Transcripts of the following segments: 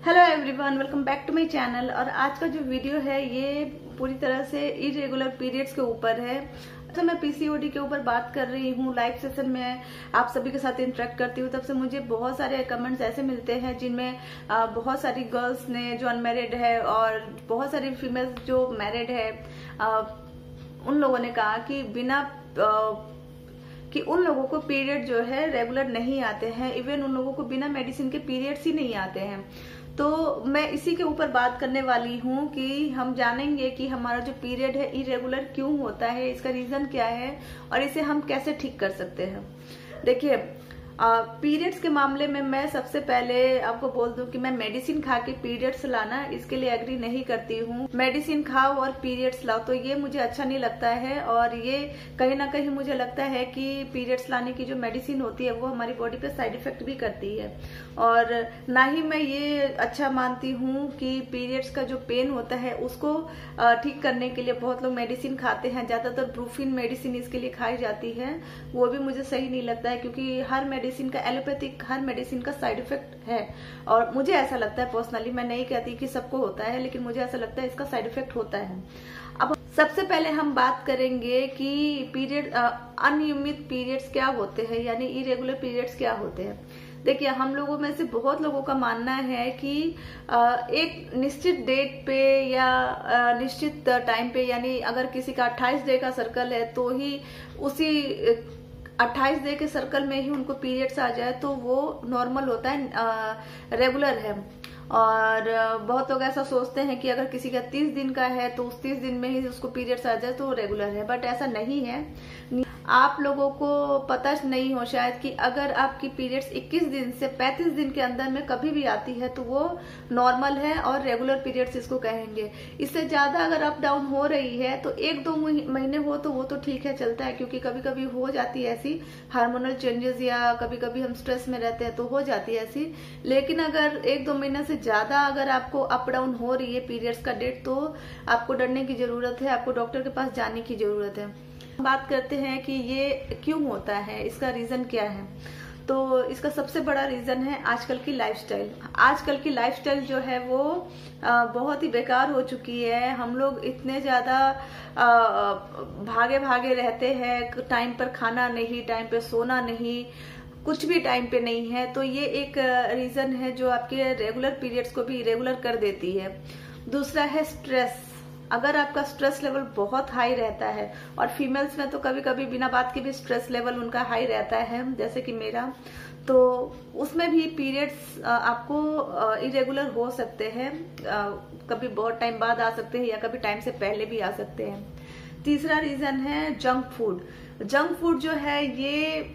Hello everyone, welcome back to my channel. और आज का जो वीडियो है ये पूरी तरह से इरेगुलर पीरियड्स के ऊपर है। तो मैं पीसीओडी के ऊपर बात कर रही हूँ। लाइव सेशन में आप सभी के साथ इंटरेक्ट करती हूँ, तब से मुझे बहुत सारे कमेंट्स ऐसे मिलते हैं जिनमें बहुत सारी गर्ल्स ने जो अनमैरिड है और बहुत सारी फीमेल्स जो मैरिड है, उन लोगों ने कहा कि उन लोगों को पीरियड जो है रेगुलर नहीं आते हैं। इवन उन लोगों को बिना मेडिसिन के पीरियड्स ही नहीं आते हैं। तो मैं इसी के ऊपर बात करने वाली हूँ कि हम जानेंगे कि हमारा जो पीरियड है इरेगुलर क्यों होता है, इसका रीजन क्या है और इसे हम कैसे ठीक कर सकते हैं। देखिए, पीरियड्स के मामले में मैं सबसे पहले आपको बोल दूं कि मैं मेडिसिन खा के पीरियड्स लाना इसके लिए एग्री नहीं करती हूँ। मेडिसिन खाओ और पीरियड्स लाओ तो ये मुझे अच्छा नहीं लगता है। और ये कहीं ना कहीं मुझे लगता है कि पीरियड्स लाने की जो मेडिसिन होती है वो हमारी बॉडी पे साइड इफेक्ट भी करती है। और ना ही मैं ये अच्छा मानती हूँ कि पीरियड्स का जो पेन होता है उसको ठीक करने के लिए बहुत लोग मेडिसिन खाते हैं। ज्यादातर ब्रूफिन मेडिसिन इसके लिए खाई जाती है, वो भी मुझे सही नहीं लगता है, क्योंकि हर मेडिसिन का एलोपैथिक हर मेडिसिन का साइड इफेक्ट है। और मुझे ऐसा लगता है पर्सनली, मैं नहीं कहती कि सबको होता है, लेकिन मुझे ऐसा लगता है इसका साइड इफेक्ट होता है। अब सबसे पहले हम बात करेंगे कि पीरियड अनियमित पीरियड्स क्या होते हैं, यानी इरेगुलर पीरियड्स क्या होते हैं। देखिए, हम लोगों में से बहुत लोगों का मानना है कि एक निश्चित डेट पे या निश्चित टाइम पे, यानी अगर किसी का 28 डे का सर्कल है तो ही उसी 28 डे के सर्कल में ही उनको पीरियड्स आ जाए तो वो नॉर्मल होता है, रेगुलर है। और बहुत लोग ऐसा सोचते हैं कि अगर किसी का 30 दिन का है तो उस 30 दिन में ही उसको पीरियड्स आ जाए तो रेगुलर है, बट ऐसा नहीं है। आप लोगों को पता नहीं हो शायद कि अगर आपकी पीरियड्स 21 दिन से 35 दिन के अंदर में कभी भी आती है तो वो नॉर्मल है और रेगुलर पीरियड्स इसको कहेंगे। इससे ज्यादा अगर अप डाउन हो रही है तो 1-2 महीने हो तो वो तो ठीक है, चलता है, क्योंकि कभी कभी हो जाती है ऐसी हार्मोनल चेंजेस या कभी कभी हम स्ट्रेस में रहते हैं तो हो जाती है ऐसी। लेकिन अगर 1-2 महीने से ज्यादा अगर आपको अप डाउन हो रही है पीरियड्स का डेट, तो आपको डरने की जरूरत है, आपको डॉक्टर के पास जाने की जरूरत है। बात करते हैं कि ये क्यों होता है, इसका रीजन क्या है। तो इसका सबसे बड़ा रीजन है आजकल की लाइफस्टाइल। आजकल की लाइफस्टाइल जो है वो बहुत ही बेकार हो चुकी है। हम लोग इतने ज्यादा भागे भागे रहते हैं, टाइम पर खाना नहीं, टाइम पर सोना नहीं, कुछ भी टाइम पे नहीं है। तो ये एक रीजन है जो आपके रेगुलर पीरियड्स को भी इरेगुलर कर देती है। दूसरा है स्ट्रेस। अगर आपका स्ट्रेस लेवल बहुत हाई रहता है, और फीमेल्स में तो कभी कभी बिना बात के भी स्ट्रेस लेवल उनका हाई रहता है, जैसे कि मेरा, तो उसमें भी पीरियड्स आपको इरेगुलर हो सकते हैं। कभी बहुत टाइम बाद आ सकते हैं या कभी टाइम से पहले भी आ सकते हैं। तीसरा रीजन है जंक फूड। जंक फूड जो है ये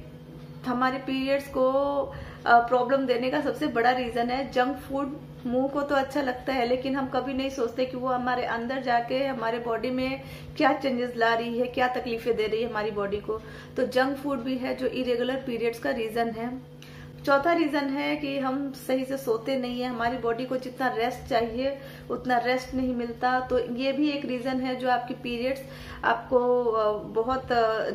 हमारे पीरियड्स को प्रॉब्लम देने का सबसे बड़ा रीजन है। जंक फूड मुंह को तो अच्छा लगता है, लेकिन हम कभी नहीं सोचते कि वो हमारे अंदर जाके हमारे बॉडी में क्या चेंजेस ला रही है, क्या तकलीफें दे रही है हमारी बॉडी को। तो जंक फूड भी है जो इरेगुलर पीरियड्स का रीजन है। चौथा रीजन है कि हम सही से सोते नहीं है, हमारी बॉडी को जितना रेस्ट चाहिए उतना रेस्ट नहीं मिलता। तो ये भी एक रीजन है जो आपकी पीरियड्स आपको बहुत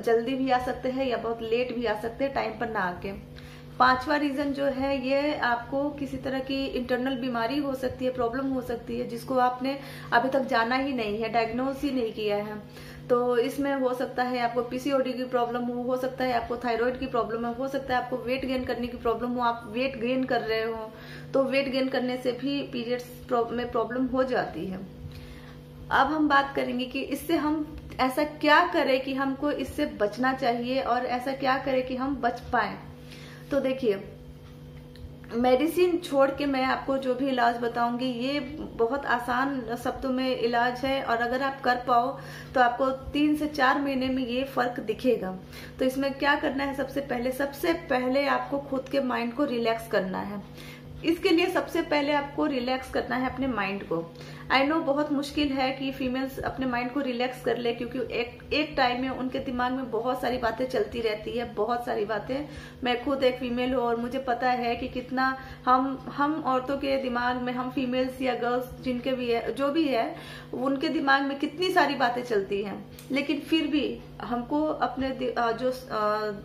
जल्दी भी आ सकते हैं या बहुत लेट भी आ सकते हैं, टाइम पर ना आके। पांचवा रीजन जो है ये आपको किसी तरह की इंटरनल बीमारी हो सकती है, प्रॉब्लम हो सकती है, जिसको आपने अभी तक जाना ही नहीं है, डायग्नोज ही नहीं किया है। तो इसमें हो सकता है आपको पीसीओडी की प्रॉब्लम हो सकता है आपको थायराइड की प्रॉब्लम हो सकता है आपको वेट गेन करने की प्रॉब्लम हो, आप वेट गेन कर रहे हो तो वेट गेन करने से भी पीरियड्स में प्रॉब्लम हो जाती है। अब हम बात करेंगे कि इससे हम ऐसा क्या करें कि हमको इससे बचना चाहिए और ऐसा क्या करें कि हम बच पाए। तो देखिए, मेडिसिन छोड़ के मैं आपको जो भी इलाज बताऊंगी ये बहुत आसान शब्दों में इलाज है, और अगर आप कर पाओ तो आपको 3 से 4 महीने में ये फर्क दिखेगा। तो इसमें क्या करना है, सबसे पहले आपको खुद के माइंड को रिलैक्स करना है। इसके लिए सबसे पहले आपको रिलैक्स करना है अपने माइंड को। आई नो बहुत मुश्किल है कि फीमेल्स अपने माइंड को रिलैक्स कर ले, क्योंकि एक टाइम में उनके दिमाग में बहुत सारी बातें चलती रहती है, बहुत सारी बातें। मैं खुद एक फीमेल हूँ और मुझे पता है कि कितना हम औरतों के दिमाग में, हम फीमेल्स या गर्ल्स जिनके भी है, जो भी है, उनके दिमाग में कितनी सारी बातें चलती हैं। लेकिन फिर भी हमको अपने जो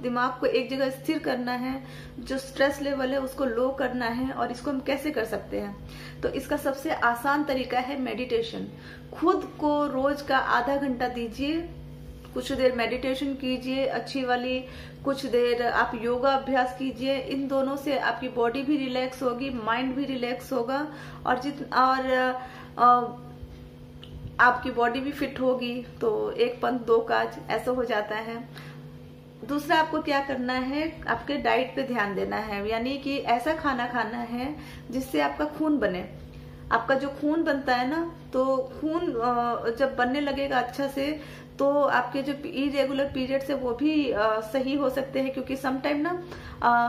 दिमाग को एक जगह स्थिर करना है, जो स्ट्रेस लेवल है उसको लो करना है, और इसको हम कैसे कर सकते हैं। तो इसका सबसे आसान तरीका है मेडिटेशन। खुद को रोज का आधा घंटा दीजिए, कुछ देर मेडिटेशन कीजिए अच्छी वाली, कुछ देर आप योगा अभ्यास कीजिए। इन दोनों से आपकी बॉडी भी रिलैक्स होगी, माइंड भी रिलैक्स होगा, और आपकी बॉडी भी फिट होगी। तो एक पंथ दो काज ऐसा हो जाता है। दूसरा, आपको क्या करना है, आपके डाइट पे ध्यान देना है, यानी कि ऐसा खाना खाना है जिससे आपका खून बने। आपका जो खून बनता है ना, तो खून जब बनने लगेगा अच्छा से, तो आपके जो इरेगुलर पीरियड्स है वो भी सही हो सकते हैं। क्योंकि समटाइम ना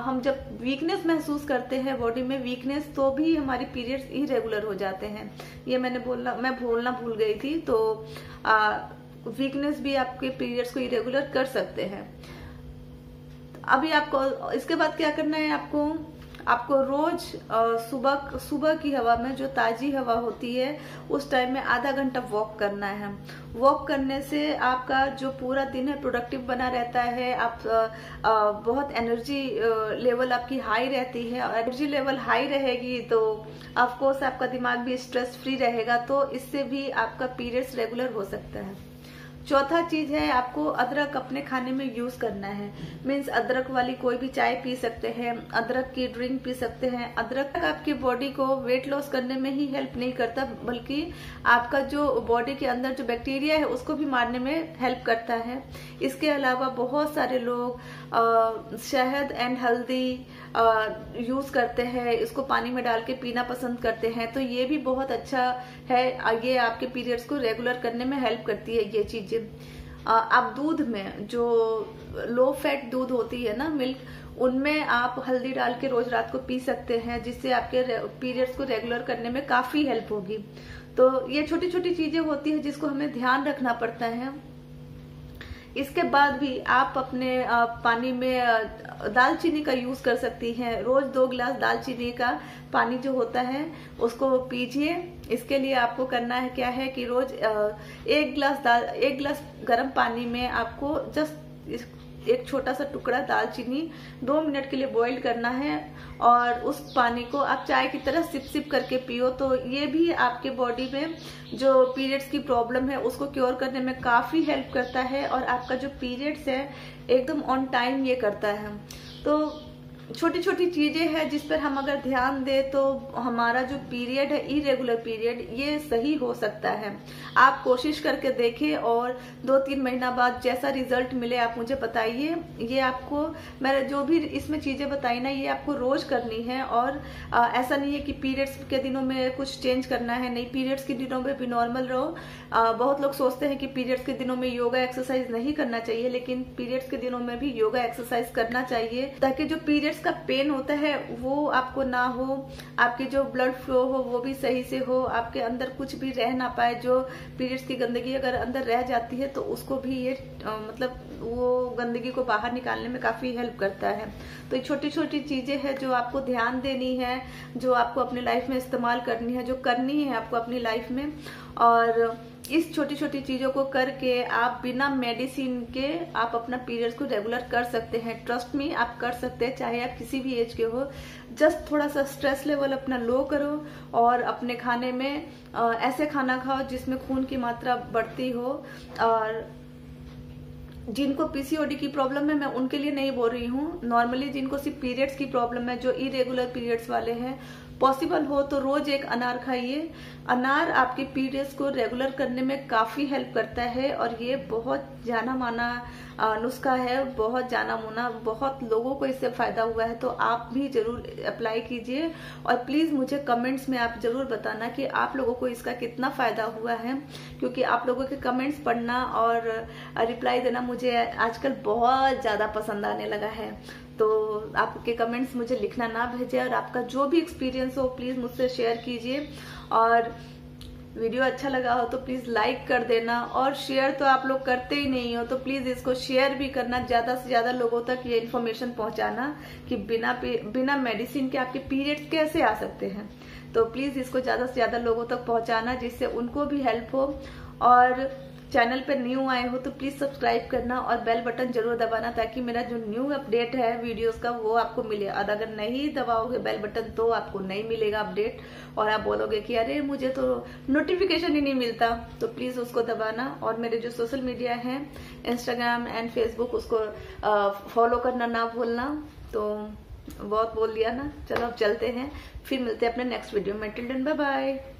हम जब वीकनेस महसूस करते हैं बॉडी में वीकनेस, तो भी हमारी पीरियड्स इरेगुलर हो जाते हैं। ये मैं बोलना भूल गई थी। तो वीकनेस भी आपके पीरियड्स को इरेगुलर कर सकते हैं। अभी आपको इसके बाद क्या करना है, आपको रोज सुबह की हवा में, जो ताजी हवा होती है, उस टाइम में आधा घंटा वॉक करना है। वॉक करने से आपका जो पूरा दिन है प्रोडक्टिव बना रहता है। आप बहुत एनर्जी लेवल आपकी हाई रहती है, और एनर्जी लेवल हाई रहेगी तो ऑफ कोर्स आपका दिमाग भी स्ट्रेस फ्री रहेगा। तो इससे भी आपका पीरियड्स रेगुलर हो सकता है। चौथा चीज है, आपको अदरक अपने खाने में यूज करना है। मीन्स अदरक वाली कोई भी चाय पी सकते हैं, अदरक की ड्रिंक पी सकते हैं। अदरक आपकी बॉडी को वेट लॉस करने में ही हेल्प नहीं करता, बल्कि आपका जो बॉडी के अंदर जो बैक्टीरिया है उसको भी मारने में हेल्प करता है। इसके अलावा बहुत सारे लोग शहद एंड हल्दी यूज करते हैं, इसको पानी में डाल के पीना पसंद करते हैं। तो ये भी बहुत अच्छा है, ये आपके पीरियड्स को रेगुलर करने में हेल्प करती है ये चीजें। आप दूध में, जो लो फैट दूध होती है ना, मिल्क, उनमें आप हल्दी डाल के रोज रात को पी सकते हैं, जिससे आपके पीरियड्स को रेगुलर करने में काफी हेल्प होगी। तो ये छोटी छोटी चीजें होती है जिसको हमें ध्यान रखना पड़ता है। इसके बाद भी आप अपने पानी में दालचीनी का यूज कर सकती हैं। रोज 2 गिलास दालचीनी का पानी जो होता है उसको पीजिए। इसके लिए आपको करना है क्या है कि रोज 1 गिलास गर्म पानी में आपको जस्ट एक छोटा सा टुकड़ा दालचीनी 2 मिनट के लिए बॉईल करना है, और उस पानी को आप चाय की तरह सिप सिप करके पियो। तो ये भी आपके बॉडी में जो पीरियड्स की प्रॉब्लम है उसको क्योर करने में काफी हेल्प करता है, और आपका जो पीरियड्स है एकदम ऑन टाइम ये करता है। तो छोटी छोटी चीजें हैं जिस पर हम अगर ध्यान दें तो हमारा जो पीरियड है, इरेगुलर पीरियड, ये सही हो सकता है। आप कोशिश करके देखें, और 2-3 महीना बाद जैसा रिजल्ट मिले आप मुझे बताइए। ये आपको मैंने जो भी इसमें चीजें बताई ना, ये आपको रोज करनी है। और ऐसा नहीं है कि पीरियड्स के दिनों में कुछ चेंज करना है, नहीं, पीरियड्स के दिनों में भी नॉर्मल रहो। बहुत लोग सोचते हैं कि पीरियड्स के दिनों में योगा एक्सरसाइज नहीं करना चाहिए, लेकिन पीरियड्स के दिनों में भी योगा एक्सरसाइज करना चाहिए, ताकि जो पीरियड्स का पेन होता है वो आपको ना हो, आपकी जो ब्लड फ्लो हो वो भी सही से हो, आपके अंदर कुछ भी रह ना पाए। जो पीरियड्स की गंदगी अगर अंदर रह जाती है तो उसको भी ये मतलब वो गंदगी को बाहर निकालने में काफी हेल्प करता है। तो ये छोटी छोटी चीजें हैं जो आपको ध्यान देनी है, जो आपको अपनी लाइफ में इस्तेमाल करनी है, जो करनी है आपको अपनी लाइफ में। और इस छोटी छोटी चीजों को करके आप बिना मेडिसिन के आप अपना पीरियड्स को रेगुलर कर सकते हैं। ट्रस्ट मी, आप कर सकते हैं, चाहे आप किसी भी एज के हो। जस्ट थोड़ा सा स्ट्रेस लेवल अपना लो करो, और अपने खाने में ऐसे खाना खाओ जिसमें खून की मात्रा बढ़ती हो। और जिनको पीसीओडी की प्रॉब्लम है, मैं उनके लिए नहीं बोल रही हूँ, नॉर्मली जिनको सिर्फ पीरियड्स की प्रॉब्लम है, जो इरेगुलर पीरियड्स वाले हैं, पॉसिबल हो तो रोज एक अनार खाइए। अनार आपके पीरियड्स को रेगुलर करने में काफी हेल्प करता है, और ये बहुत जाना माना नुस्खा है, बहुत जाना माना, बहुत लोगों को इससे फायदा हुआ है। तो आप भी जरूर अप्लाई कीजिए, और प्लीज मुझे कमेंट्स में आप जरूर बताना कि आप लोगों को इसका कितना फायदा हुआ है, क्योंकि आप लोगों के कमेंट्स पढ़ना और रिप्लाई देना मुझे आजकल बहुत ज्यादा पसंद आने लगा है। तो आपके कमेंट्स मुझे लिखना ना भेजे, और आपका जो भी एक्सपीरियंस हो प्लीज मुझसे शेयर कीजिए। और वीडियो अच्छा लगा हो तो प्लीज लाइक कर देना, और शेयर तो आप लोग करते ही नहीं हो, तो प्लीज इसको शेयर भी करना, ज्यादा से ज्यादा लोगों तक ये इन्फॉर्मेशन पहुंचाना कि बिना मेडिसिन के आपके पीरियड्स कैसे आ सकते हैं। तो प्लीज इसको ज्यादा से ज्यादा लोगों तक पहुंचाना, जिससे उनको भी हेल्प हो। और चैनल पर न्यू आए हो तो प्लीज सब्सक्राइब करना और बेल बटन जरूर दबाना, ताकि मेरा जो न्यू अपडेट है वीडियोस का वो आपको मिले। और अगर नहीं दबाओगे बेल बटन तो आपको नहीं मिलेगा अपडेट, और आप बोलोगे कि अरे मुझे तो नोटिफिकेशन ही नहीं मिलता। तो प्लीज उसको दबाना, और मेरे जो सोशल मीडिया है इंस्टाग्राम एंड फेसबुक उसको फॉलो करना ना भूलना। तो बहुत बोल लिया ना, चलो अब चलते हैं, फिर मिलते हैं अपने नेक्स्ट वीडियो में। Till then bye bye.